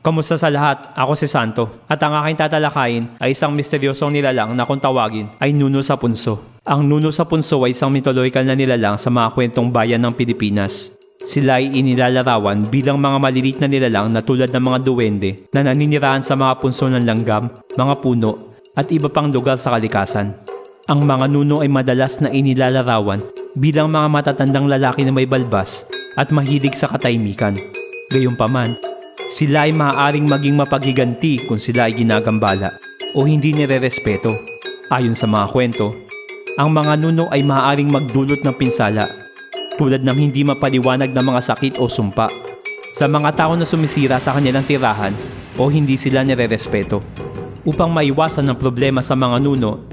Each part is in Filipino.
Kamusta sa lahat? Ako si Santo at ang aking tatalakayin ay isang misteryosong nilalang na kung tawagin ay Nuno sa Punso. Ang Nuno sa Punso ay isang mythological na nilalang sa mga kwentong bayan ng Pilipinas. Sila ay inilalarawan bilang mga malilit na nilalang na tulad ng mga duwende na naninirahan sa mga punso ng langgam, mga puno at iba pang lugar sa kalikasan. Ang mga nuno ay madalas na inilalarawan bilang mga matatandang lalaki na may balbas at mahilig sa katahimikan. Gayunpaman, sila ay maaaring maging mapaghiganti kung sila ay ginagambala o hindi nirerespeto. Ayon sa mga kwento, ang mga nuno ay maaaring magdulot ng pinsala tulad ng hindi mapaliwanag na mga sakit o sumpa sa mga tao na sumisira sa kanilang tirahan o hindi sila nirerespeto. Upang maiwasan ng problema sa mga nuno,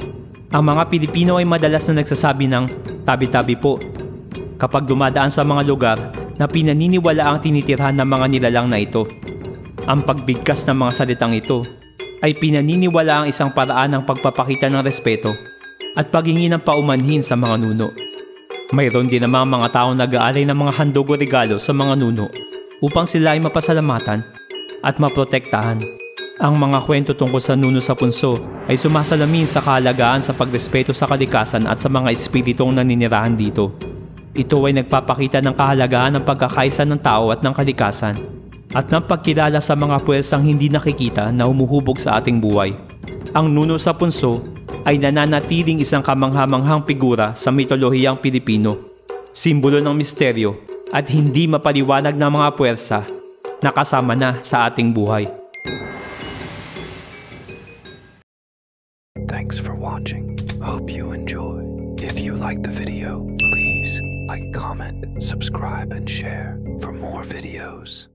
ang mga Pilipino ay madalas na nagsasabi ng tabi-tabi po kapag dumadaan sa mga lugar na pinaniniwala ang tinitirhan ng mga nilalang na ito. Ang pagbigkas ng mga salitang ito ay pinaniniwala ang isang paraan ng pagpapakita ng respeto at paghingi ng paumanhin sa mga nuno. Mayroon din namang mga taong nag-aalay ng mga handog o regalo sa mga nuno upang sila ay mapasalamatan at maprotektahan. Ang mga kwento tungkol sa Nuno sa Punso ay sumasalamin sa kahalagaan sa pagrespeto sa kalikasan at sa mga espiritong naninirahan dito. Ito ay nagpapakita ng kahalagaan ng pagkakaisa ng tao at ng kalikasan at ng pagkilala sa mga puwersang hindi nakikita na humuhubog sa ating buhay. Ang Nuno sa Punso ay nananatiling isang kamanghamanghang figura sa mitolohiyang Pilipino, simbolo ng misteryo at hindi mapaliwanag ng mga puwersa na kasama na sa ating buhay. Thanks for watching. Hope you enjoy. If you like the video, please like, comment, subscribe, and share for more videos.